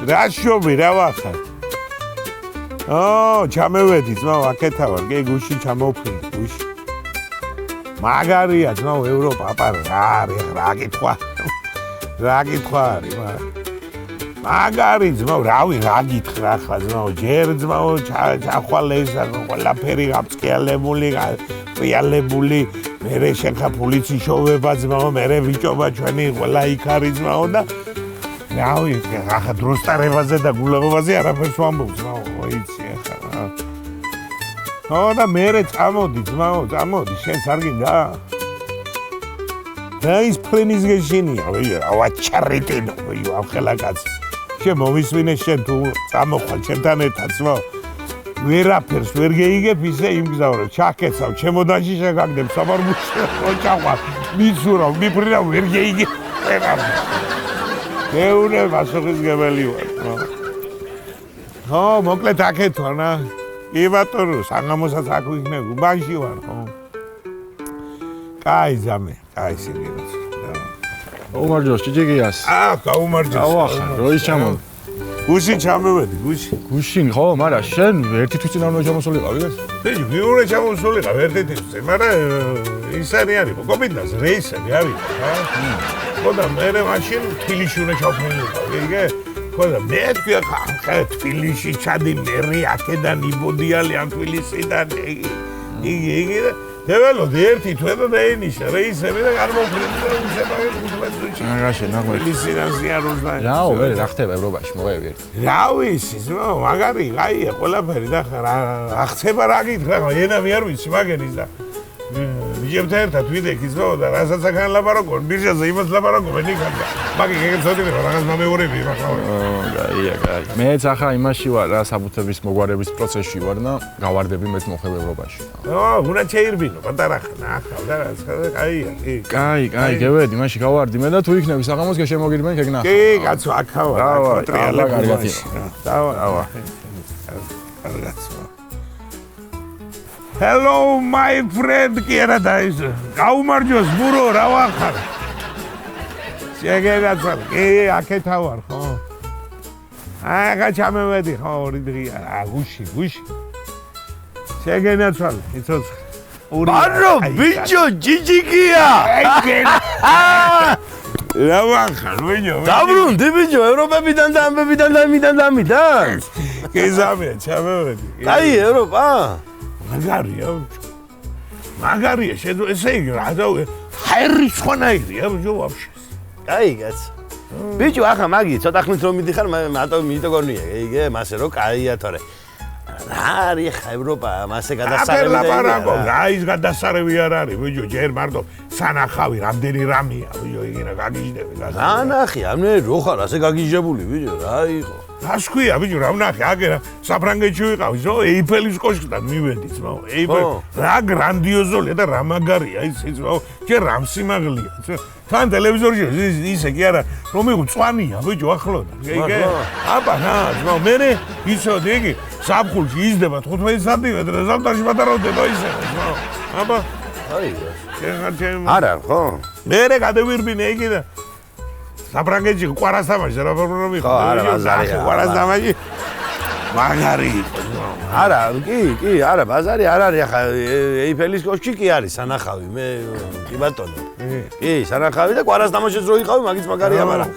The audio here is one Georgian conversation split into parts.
რა შობი რა ვახარ ჩამევედი ძმაო აქეთა ვარ კი გუში ჩამოვფრინდი გუში მაგარია ძმაო ევროპა აპარა რა კითხვა არის მაგარი ძმაო რავი რა გითხრა ახლა ძმაო ჯერ ძმაო ჩახვალ ეს ყველაფერი გაფრიალებული ფრიალებული მერე შეხა პოლიციის შოვება ძმაო მერე ვიჭობა ჩვენი ყველა იქ არის ძმაო და რავი ახლა დროსტარებაზე და გულაღობაზე არაფერს ვამბობ ძმაო იცი ახლა და მერე წამოდი ძმაო წამოდი შენს არ გინდა და ის ფრენის გეშინია ვაჩარიტინო ახლა კაცი შენ მომისვინე შენ თუ წამოხვალ ჩემთან ერთად ძმაო ვერაფერს ვერ გეიგებ ისე იმგზავრებ ჩაკეცავ ჩემოდანში შეგაგდებ საბარბუში ოჭახვალ მიცურავ მიფრინავ ვერ გეიგებ ეურე მასოხისგებელი ვარ ხო მოკლედ აქეთ ვარ რა კი ბატონო საღამოსაც აქ ვიქნებ უბანში ვარ ხო კაი ზამე კაი სიგინოს გაუმარჯოს ჭიჭიკიას გაუმარჯოს როის ჩამო გუში ჩამოვედი გუშინ ხო მაგრამ შენ ერთი თვის წინ არ უნდა ჩამოსულიყავი ეს ბიჭი მეორე ჩამოსულიყავ ერთი თვის წინ მაგრამ ისარი არის კობინდას რეისები არის ხო და მე მაშინ თბილისში უნდა ჩავფრინდიყავ იგე ხო და მე თქვია ხა თბილისში ჩადი მე აქედან იბოდიალი ამ თბილისიდან იგი დეველოდი ერთი თვე და დაინიშა რეისები და გამოფრინდა უსებაგეთ 15 წუთში აგაშე ნაღვე თბილისიდან ზიაროს და რაო მე რა ხდება ევროპაში მოვედი ერთი რა ვიცი ზმო მაგარი გაია ყველაფერი და რა ხდება რა გითხრა ენა მე არ ვიცი მაგენის და ვიჯებთან ერთად ვიდექი ზმო და რასაც აქან ლაპარაკობ ბირჟაზე იმას ლაპარაკობენ იქადა მაგი გეგეცოდი რაღაც მომეორები ახლა გაია მეც ახლა იმაში ვარ რა საბუთების მოგვარების პროცესში ვარ და გავარდები მეც მოხებ ევროპაში უნდა შეირბინო პატარა ხნა ახლა და რაც კაია კაი გევედი მაშინ გავარდი მე და თუ იქნები საღამოს შემოგირმენ ქეგნა კი კაცო აქა ვარ კარგად დავა კარგაცო Hello my friend კი არა და ის გაუმარჯოს ბურო რა ვახარ შეგეგაცვალ კი აქეთა ვარ ხო აღა ჩამევედი ხო ორი დღეა გუში შეგენაცვალ იცოცხ ბარო ბიჭო ჯიჯიკია რა ვახარ ვინო დაბრუნდი ბიჭო ევროპებიდან და ამბებიდან და იმიდან და ამიდან კი ზამია ჩამევედი კაი ევროპა მაგარია შენ ესე იგი რა და ჰაერი სხვანაირია ბიჭო ვაფშე კაი კაც ბიჭო ახლა მაგი ცოტა ხნით რომ მიდიხარ მარტო მიტოგონია იგე მასე რომ კაია თორე რა არის ხა ევროპა მასე გადასარევი რა ის გადასარევი არ არის ბიჭო ჯერ მარტო სანახავი რამდენი რამეა ბიჭო იგინა გაგიჟდები სანახი ამე რო ხარ ასე გაგიჟებული ბიჭო რა იყო გასქვია ბიჭო რა ვნახე აგერა საფრანგეთში ვიყავი ზო ეიფელის კოშკიდან მივედი ძმაო ეიფელი რა გრანდიოზულია და რა მაგარია იცი ძმაო ჯერ რამ სიმაღლეა თან ტელევიზორში ისე კი არა რომ იყო წვანია ბიჭო ახლოდა იგე აბა რა ძმაო მე იცოდი იგი საფხულში იზრდება 15 სანტიმეტრი და ზამთარში პატარავდება ისე ძმაო აბა აი შენ არა ხო მე გადავირბინე იგი და საფრანგეთში ყვარასთამაში რა პრობლემა იყო? არა, ბაზარია. ყვარასთამაში მაგარი იყო. არა, კი, არა, ბაზარი არ არის ახლა ეიფელის კოშკი კი არის სანახავი, მე კი ბატონო. კი, სანახავი და ყვარასთამაშიც რო იყავი, მაგის მაგარია, მაგრამ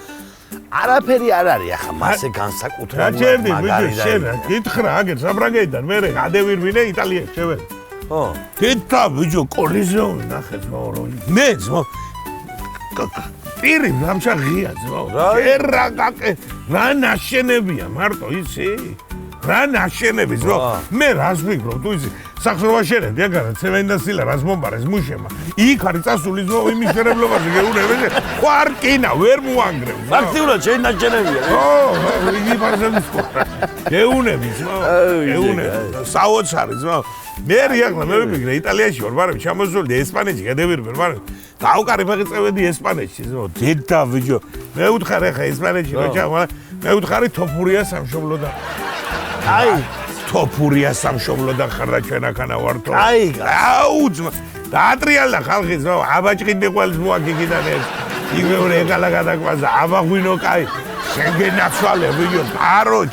არაფერი არ არის ახლა მასე განსაკუთრებული მაგარი და შენ გითხრა აგერ საფრანგეთიდან მე გადავირბინე იტალიაში შევედი. ხო. თეთა ბიჭო კოლიზეუმი ნახე ძმაო რომ მე ძმაო პირი რამჩა ღია ძმაო რა ნაშენებია მარტო იცი რა ნაშენები ძმაო მე რას ვიგროვ თუ იცი სახსრობა შენები აგარა ცემენტასილა რას მომბარეს მუშემა იქ არის წასული ძმაო იმის შენებლობაში გეუნებე ყვარკინა ვერ მოანგრევ ფაქტიურად შენ ნაშენებია ო იგი პარზელის გეუნები ძმაო გეუნები საოცარი ძმაო მე ახლა მე ვიმიგრე იტალიაში ვარ მაგრამ ჩამოსული ესპანეთში გადავირბე მაგრამ დავკარი ფეხი წევედი ესპანეთში ზო დედა ბიჭო მე უთხარ ახლა ესპანეთში რა ჩავა მე უთხარი თოფურია სამშობლო და აი თოფურია სამშობლო და ხარ და ჩვენ აქანა ვართო აი აუ ძმა დაატრიალდა ხალხი ზო აბაჭყინდი ყველს მოაგიგიდან ეს იგეური ეკალა გადაგვაზა აბაღვინო კაი შენგენ ნაცვალე ვიო პაროთ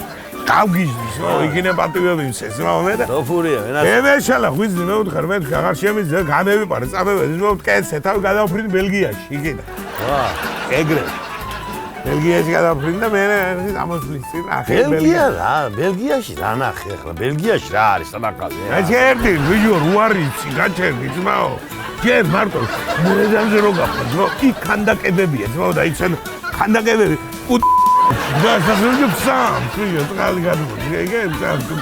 გავგიჟდის იგინე პატივები მისეს მე და დოფურია მე შელა ღვიძლი მე ვთხარ მე აღარ შემიძლია განევიპარე წამებედი მე ვკეთე თავი გადავფრინდი ბელგიაში იქიდან ვა ეგრე ბელგიაში გადავფრინდი და მე ამოსვლის წინ ახლა ბელგია რა ბელგიაში რა ნახე ახლა ბელგიაში რა არის სანახავი გაჩერდი ვიო რუარიცი გაჩერდი ძმაო ჯერ მარტო მურეზამზე რო გახდა ძმაო იქ ხანდაკებებია ძმაო და იცენ ხანდაკებები და სასურგებ სამ ვიო ტყალი გადმოდი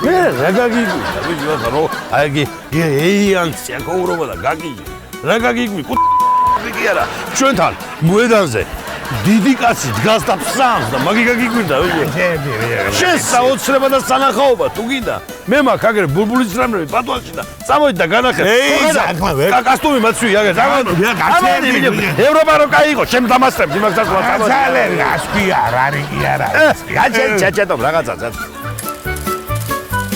მე რა გაგიგვიდა ვიო რო აიგი ეიანცი აკოვრობა და გაგიგი რა გაგიგვი კი არა ჩვენთან მოედანზე დიდი კაცი დგას და ფსამს და მაგი გაგიგვირდა ვიო შენ საოცრება და სანახაობა თუ გინდა მე მაქვს აგერ ბულბულის რამრები პატუაში და წამოდი და განახე კასტუმი მაცვი აგერ გაჩერდი ევროპა რო кайიყო შენ დამასწრებ იმას და ძალიან ასკია რა არის კი არა გაჩერდი ჩაჩატო რაღაცა